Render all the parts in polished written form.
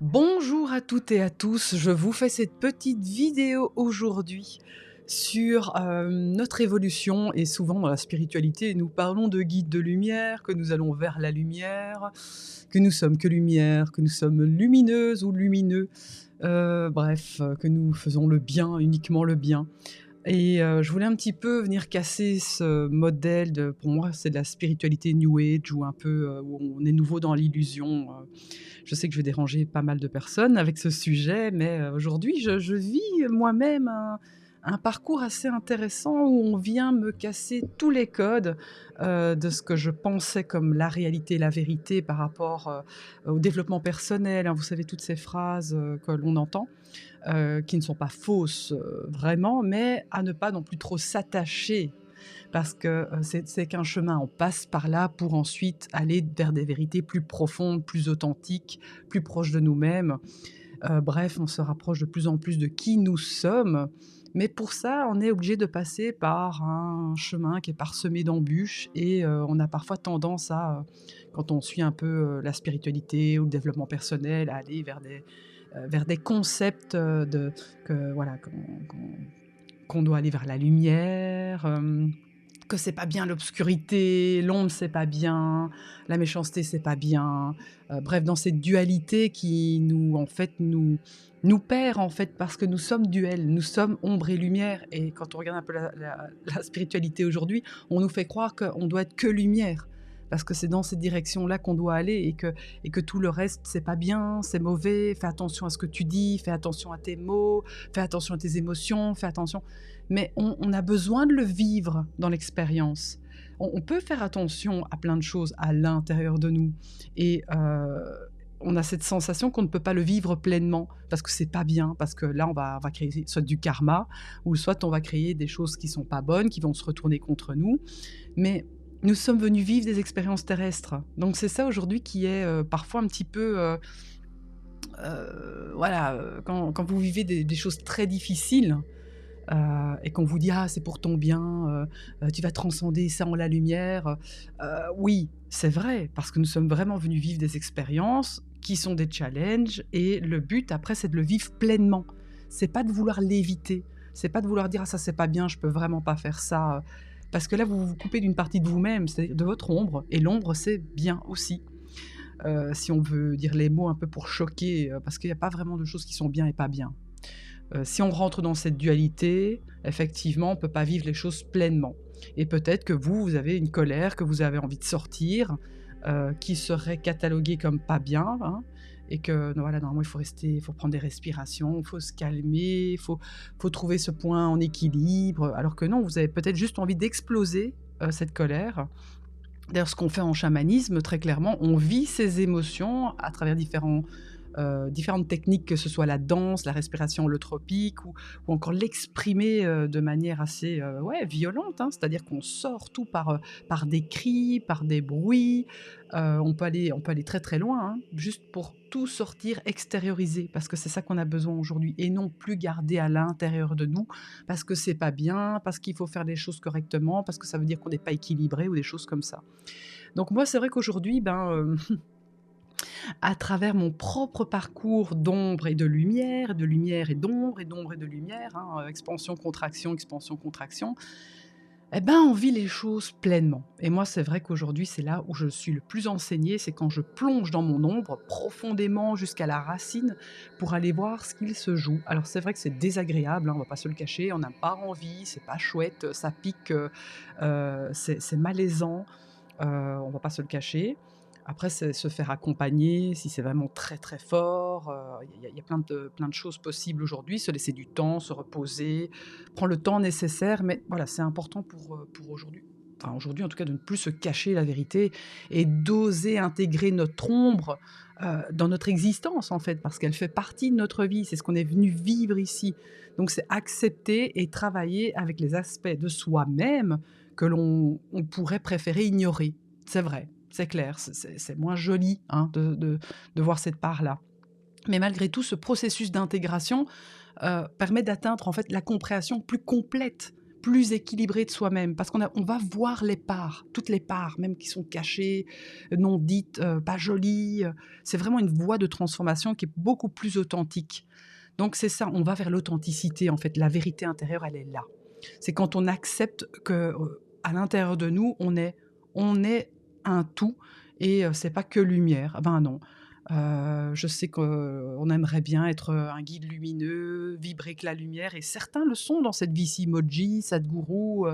Bonjour à toutes et à tous, je vous fais cette petite vidéo aujourd'hui sur notre évolution et souvent dans la spiritualité, nous parlons de guides de lumière, que nous allons vers la lumière, que nous sommes que lumière, que nous sommes lumineuses ou lumineux, bref, que nous faisons le bien, uniquement le bien. Et je voulais un petit peu venir casser ce modèle de pour moi, c'est de la spiritualité new age ou un peu, où on est nouveau dans l'illusion. Je sais que je vais déranger pas mal de personnes avec ce sujet, mais aujourd'hui, je vis moi-même un parcours assez intéressant où on vient me casser tous les codes, de ce que je pensais comme la réalité, la vérité par rapport, au développement personnel, hein. Vous savez toutes ces phrases, que l'on entend qui ne sont pas fausses, vraiment, mais à ne pas non plus trop s'attacher parce que, c'est qu'un chemin. On passe par là pour ensuite aller vers des vérités plus profondes, plus authentiques, plus proches de nous-mêmes. Bref, on se rapproche de plus en plus de qui nous sommes, mais pour ça, on est obligé de passer par un chemin qui est parsemé d'embûches et on a parfois tendance à, quand on suit un peu, la spiritualité ou le développement personnel, à aller vers des concepts, de que voilà, qu'on doit aller vers la lumière, que c'est pas bien l'obscurité, l'ombre c'est pas bien, la méchanceté c'est pas bien. Bref, dans cette dualité qui nous en fait nous perd en fait parce que nous sommes duels, nous sommes ombre et lumière et quand on regarde un peu la spiritualité aujourd'hui, on nous fait croire qu'on doit être que lumière. Parce que c'est dans cette direction-là qu'on doit aller et que tout le reste c'est pas bien, c'est mauvais, fais attention à ce que tu dis, fais attention à tes mots, fais attention à tes émotions, fais attention. Mais on a besoin de le vivre dans l'expérience. On peut faire attention à plein de choses à l'intérieur de nous et on a cette sensation qu'on ne peut pas le vivre pleinement parce que c'est pas bien, parce que là on va créer soit du karma ou soit on va créer des choses qui sont pas bonnes, qui vont se retourner contre nous. Mais nous sommes venus vivre des expériences terrestres. Donc c'est ça aujourd'hui qui est, parfois un petit peu, voilà, quand vous vivez des choses très difficiles, et qu'on vous dit: «Ah, c'est pour ton bien, tu vas transcender ça en la lumière», oui, c'est vrai, parce que nous sommes vraiment venus vivre des expériences qui sont des challenges et le but après, c'est de le vivre pleinement. C'est pas de vouloir l'éviter, c'est pas de vouloir dire: «Ah ça, c'est pas bien, je peux vraiment pas faire ça», parce que là, vous vous coupez d'une partie de vous-même, c'est de votre ombre et l'ombre, c'est bien aussi. Si on veut dire les mots un peu pour choquer, parce qu'il y a pas vraiment de choses qui sont bien et pas bien. Si on rentre dans cette dualité, effectivement, on peut pas vivre les choses pleinement et peut-être que vous avez une colère que vous avez envie de sortir, qui serait cataloguée comme pas bien, hein, et que non, voilà, normalement, il faut prendre des respirations, il faut se calmer, il faut trouver ce point en équilibre, alors que non, vous avez peut-être juste envie d'exploser, cette colère. D'ailleurs, ce qu'on fait en chamanisme, très clairement, on vit ses émotions à travers différentes techniques, que ce soit la danse, la respiration holotropique ou encore l'exprimer, de manière assez, ouais, violente, hein. C'est-à-dire qu'on sort tout par des cris, par des bruits, on peut aller très, très loin, hein, juste pour tout sortir, extérioriser, parce que c'est ça qu'on a besoin aujourd'hui et non plus garder à l'intérieur de nous, parce que c'est pas bien, parce qu'il faut faire les choses correctement, parce que ça veut dire qu'on n'est pas équilibré ou des choses comme ça. Donc moi, c'est vrai qu'aujourd'hui, ben, à travers mon propre parcours d'ombre et de lumière et d'ombre et d'ombre et de lumière, hein, expansion, contraction, eh ben, on vit les choses pleinement. Et moi, c'est vrai qu'aujourd'hui, c'est là où je suis le plus enseignée, c'est quand je plonge dans mon ombre profondément jusqu'à la racine pour aller voir ce qu'il se joue. Alors c'est vrai que c'est désagréable, hein, on va pas se le cacher, on n'a pas envie, c'est pas chouette, ça pique, c'est malaisant, on va pas se le cacher. Après, c'est se faire accompagner si c'est vraiment très, très fort, il y a plein de choses possibles aujourd'hui, se laisser du temps, se reposer, prendre le temps nécessaire, mais voilà, c'est important pour aujourd'hui. Enfin, aujourd'hui, en tout cas, de ne plus se cacher la vérité et d'oser intégrer notre ombre, dans notre existence, en fait, parce qu'elle fait partie de notre vie, c'est ce qu'on est venu vivre ici. Donc c'est accepter et travailler avec les aspects de soi-même que on pourrait préférer ignorer. C'est vrai, c'est clair, c'est moins joli, hein, de voir cette part-là. Mais malgré tout, ce processus d'intégration, permet d'atteindre en fait la compréhension plus complète, plus équilibré de soi-même parce on va voir les parts, toutes les parts, même qui sont cachées, non dites, pas jolies. C'est vraiment une voie de transformation qui est beaucoup plus authentique. Donc c'est ça, on va vers l'authenticité en fait, la vérité intérieure, elle est là. C'est quand on accepte que, à l'intérieur de nous, on est un tout et c'est pas que lumière. Ben non. Je sais qu'on aimerait bien être, un guide lumineux, vibrer avec la lumière et certains le sont dans cette vie-ci, Moji, Sadhguru,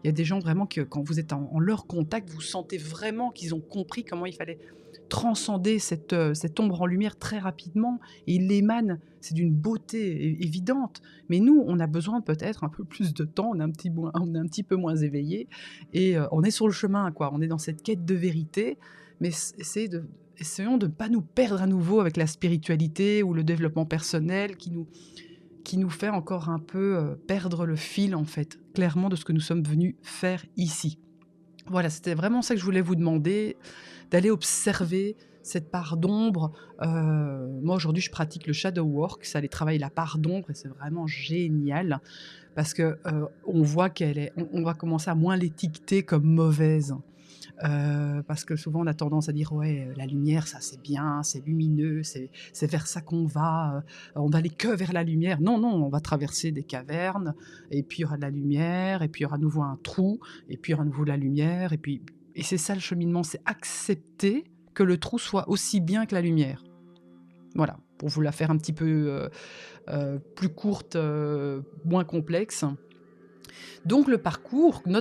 il y a des gens vraiment que quand vous êtes en leur contact, vous sentez vraiment qu'ils ont compris comment il fallait transcender cette ombre en lumière très rapidement et ils l'émanent. C'est d'une beauté évidente. Mais nous, on a besoin peut-être un peu plus de temps, on est un petit peu moins éveillé et on est sur le chemin, quoi. On est dans cette quête de vérité, mais essayons de ne pas nous perdre à nouveau avec la spiritualité ou le développement personnel qui nous fait encore un peu perdre le fil, en fait, clairement, de ce que nous sommes venus faire ici. Voilà, c'était vraiment ça que je voulais vous demander, d'aller observer cette part d'ombre. Moi, aujourd'hui, je pratique le shadow work, c'est aller travailler la part d'ombre et c'est vraiment génial parce que on voit on va commencer à moins l'étiqueter comme mauvaise. Parce que souvent on a tendance à dire: «Ouais, la lumière ça c'est bien, c'est lumineux, c'est vers ça qu'on va aller que vers la lumière». Non, non, on va traverser des cavernes et puis il y aura de la lumière et puis il y aura à nouveau un trou et puis il y aura à nouveau de la lumière et c'est ça le cheminement, c'est accepter que le trou soit aussi bien que la lumière. Voilà, pour vous la faire un petit peu, plus courte, moins complexe. Donc notre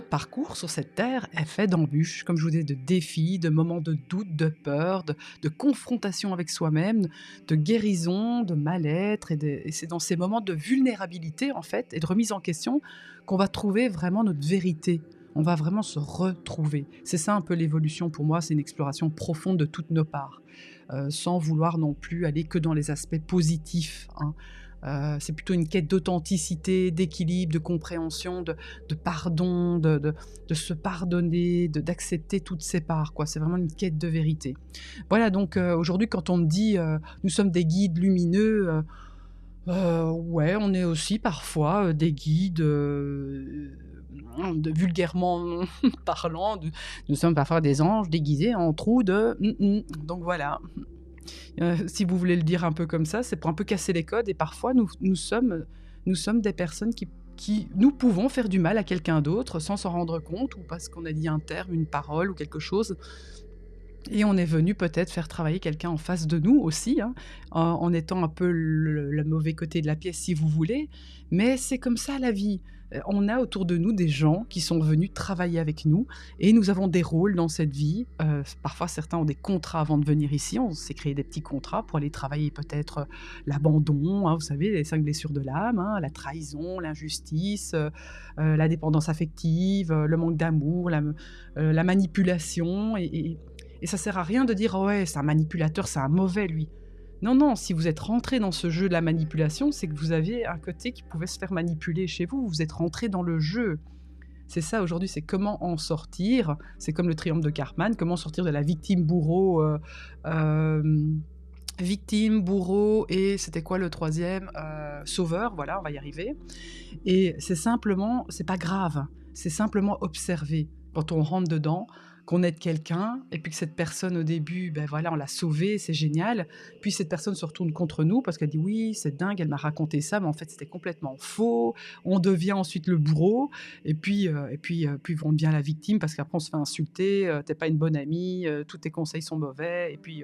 parcours sur cette terre est fait d'embûches, comme je vous disais, de défis, de moments de doute, de peur, de confrontation avec soi-même, de guérison, de mal-être et c'est dans ces moments de vulnérabilité, en fait, et de remise en question qu'on va trouver vraiment notre vérité. On va vraiment se retrouver. C'est ça un peu l'évolution pour moi, c'est une exploration profonde de toutes nos parts, sans vouloir non plus aller que dans les aspects positifs, hein. C'est plutôt une quête d'authenticité, d'équilibre, de compréhension, de pardon, de se pardonner, d'accepter toutes ses parts, quoi. C'est vraiment une quête de vérité. Voilà, donc aujourd'hui, quand on me dit, «Nous sommes des guides lumineux», ouais, on est aussi parfois, des guides, vulgairement parlant, nous sommes parfois des anges déguisés en trous de donc voilà. Si vous voulez le dire un peu comme ça, c'est pour un peu casser les codes et parfois nous sommes des personnes qui nous pouvons faire du mal à quelqu'un d'autre sans s'en rendre compte ou parce qu'on a dit un terme, une parole ou quelque chose et on est venu peut-être faire travailler quelqu'un en face de nous aussi, hein, en étant un peu le mauvais côté de la pièce si vous voulez, mais c'est comme ça la vie. On a autour de nous des gens qui sont venus travailler avec nous et nous avons des rôles dans cette vie. Parfois certains ont des contrats avant de venir ici, on s'est créé des petits contrats pour aller travailler peut-être, l'abandon, hein, vous savez les 5 blessures de l'âme, hein, la trahison, l'injustice, la dépendance affective, le manque d'amour, la manipulation et ça sert à rien de dire: «Oh ouais, c'est un manipulateur, c'est un mauvais lui». Non, non, si vous êtes rentré dans ce jeu de la manipulation, c'est que vous aviez un côté qui pouvait se faire manipuler chez vous. Vous êtes rentré dans le jeu. C'est ça aujourd'hui, c'est comment en sortir. C'est comme le triangle de Karpman, comment sortir de la victime, bourreau, victime, bourreau et c'était quoi le troisième? Sauveur, voilà, on va y arriver. Et c'est pas grave, c'est simplement observer. Quand on rentre dedans, qu'on aide quelqu'un et puis que cette personne au début, ben voilà, on l'a sauvée, c'est génial. Puis cette personne se retourne contre nous parce qu'elle dit: «Oui, c'est dingue, elle m'a raconté ça, mais en fait c'était complètement faux». On devient ensuite le bourreau puis on devient la victime parce qu'après on se fait insulter, «Tu pas une bonne amie, tous tes conseils sont mauvais» et puis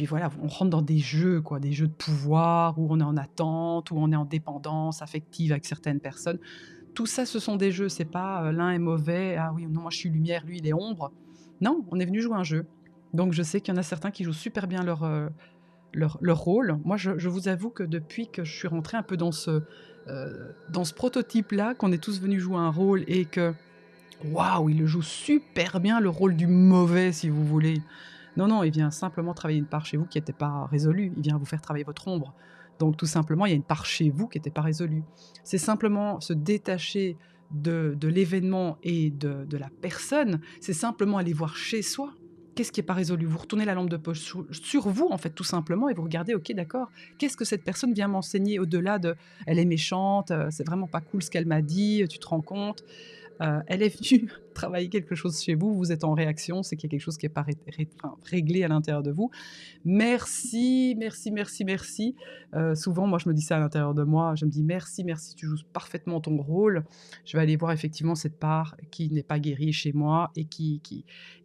voilà, on rentre dans des jeux quoi, des jeux de pouvoir où on est en attente, où on est en dépendance affective avec certaines personnes. Tout ça, ce sont des jeux, c'est pas, l'un est mauvais: «Ah oui, non, moi je suis lumière, lui il est ombre». Non, on est venu jouer un jeu. Donc je sais qu'il y en a certains qui jouent super bien leur rôle. Moi, je vous avoue que depuis que je suis rentrée un peu dans ce prototype-là, qu'on est tous venus jouer un rôle et que, waouh, il le joue super bien le rôle du mauvais, si vous voulez. Non, non, il vient simplement travailler une part chez vous qui n'était pas résolue. Il vient vous faire travailler votre ombre. Donc tout simplement, il y a une part chez vous qui n'était pas résolue. C'est simplement se détacher de l'événement et de la personne, c'est simplement aller voir chez soi. Qu'est-ce qui est pas résolu? Vous retournez la lampe de poche sur vous, en fait, tout simplement et vous regardez: «OK, d'accord, qu'est-ce que cette personne vient m'enseigner au-delà de elle est méchante, c'est vraiment pas cool ce qu'elle m'a dit, tu te rends compte?» Elle est venue travailler quelque chose chez vous, vous êtes en réaction, c'est qu'il y a quelque chose qui est pas réglé à l'intérieur de vous. Merci, merci, merci, merci. Souvent, moi, je me dis ça à l'intérieur de moi. Je me dis: «Merci, merci, tu joues parfaitement ton rôle». Je vais aller voir effectivement cette part qui n'est pas guérie chez moi et qui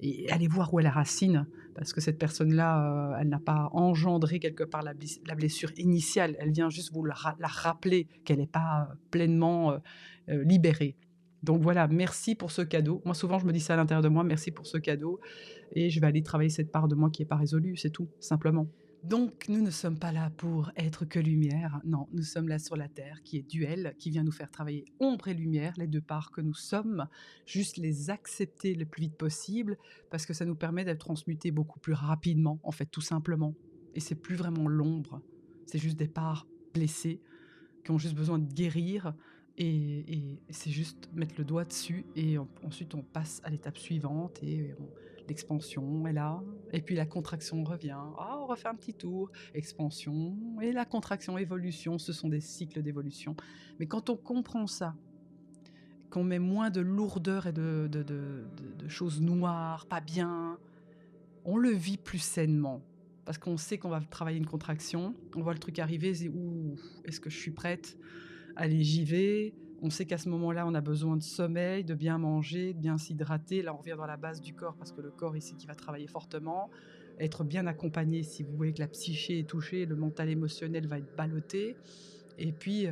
et aller voir où est la racine. Parce que cette personne-là, elle n'a pas engendré quelque part la blessure initiale. Elle vient juste vous la rappeler qu'elle n'est pas, pleinement, libérée. Donc voilà, merci pour ce cadeau. Moi, souvent, je me dis ça à l'intérieur de moi: «Merci pour ce cadeau» et je vais aller travailler cette part de moi qui est pas résolue, c'est tout, simplement. Donc nous ne sommes pas là pour être que lumière, non, nous sommes là sur la terre qui est duel, qui vient nous faire travailler ombre et lumière, les 2 parts que nous sommes, juste les accepter le plus vite possible parce que ça nous permet d'être transmutés beaucoup plus rapidement, en fait, tout simplement et c'est plus vraiment l'ombre, c'est juste des parts blessées qui ont juste besoin de guérir et c'est juste mettre le doigt dessus et ensuite on passe à l'étape suivante et l'expansion est là et puis la contraction revient. Ah, on refait un petit tour, expansion et la contraction, évolution, ce sont des cycles d'évolution. Mais quand on comprend ça, qu'on met moins de lourdeur et de choses noires, pas bien, on le vit plus sainement. Parce qu'on sait qu'on va travailler une contraction, on voit le truc arriver, c'est ouh, est-ce que je suis prête? Allez, j'y vais. On sait qu'à ce moment-là, on a besoin de sommeil, de bien manger, de bien s'hydrater. Là, on revient dans la base du corps parce que le corps ici qui va travailler fortement. Être bien accompagné si vous voyez que la psyché est touchée, le mental émotionnel va être ballotté. Et puis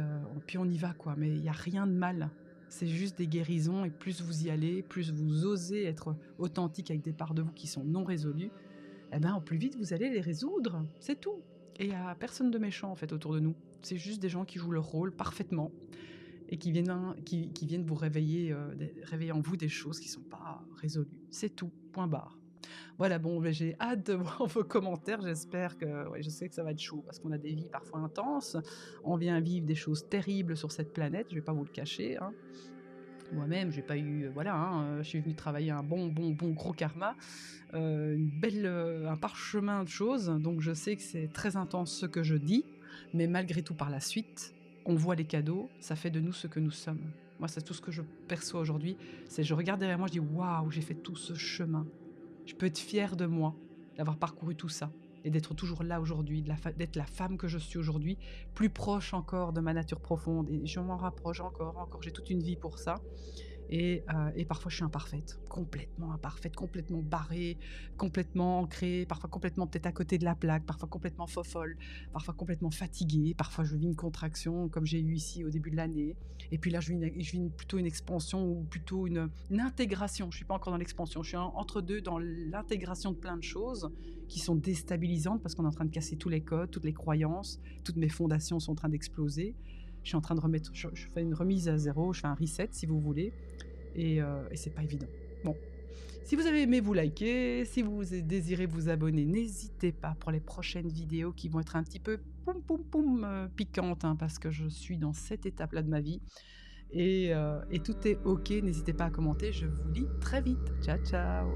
on y va, quoi. Mais il n'y a rien de mal. C'est juste des guérisons et plus vous y allez, plus vous osez être authentique avec des parts de vous qui sont non résolues, eh ben, au plus vite vous allez les résoudre. C'est tout. Et il n'y a personne de méchant en fait autour de nous. C'est juste des gens qui jouent leur rôle parfaitement et qui viennent vous réveiller, réveiller en vous des choses qui ne sont pas résolues. C'est tout, point barre. Voilà, bon, ben, j'ai hâte de voir vos commentaires. J'espère que, ouais, je sais que ça va être chaud parce qu'on a des vies parfois intenses. On vient vivre des choses terribles sur cette planète, je ne vais pas vous le cacher, hein. Moi-même, j'ai pas eu, voilà, hein, je suis venue travailler un bon gros karma, un parchemin de choses, donc je sais que c'est très intense ce que je dis, mais malgré tout par la suite, on voit les cadeaux, ça fait de nous ce que nous sommes. Moi, c'est tout ce que je perçois aujourd'hui, c'est je regarde derrière moi, je dis: «Waouh, j'ai fait tout ce chemin». Je peux être fière de moi, d'avoir parcouru tout ça et d'être toujours là aujourd'hui, d'être la femme que je suis aujourd'hui, plus proche encore de ma nature profonde et je m'en rapproche encore, j'ai toute une vie pour ça et parfois je suis imparfaite, complètement barrée, complètement ancrée, parfois complètement peut-être à côté de la plaque, parfois complètement fofolle, parfois complètement fatiguée, parfois je vis une contraction comme j'ai eu ici au début de l'année et puis là plutôt une expansion ou plutôt une intégration. Je suis pas encore dans l'expansion, je suis entre deux dans l'intégration de plein de choses qui sont déstabilisantes parce qu'on est en train de casser tous les codes, toutes les croyances, toutes mes fondations sont en train d'exploser. Je suis en train de remettre, je fais une remise à zéro, je fais un reset si vous voulez, et c'est pas évident. Bon, si vous avez aimé, vous likez, si vous désirez vous abonner, n'hésitez pas pour les prochaines vidéos qui vont être un petit peu piquantes, hein, parce que je suis dans cette étape-là de ma vie, et tout est ok, n'hésitez pas à commenter, je vous lis très vite. Ciao, ciao!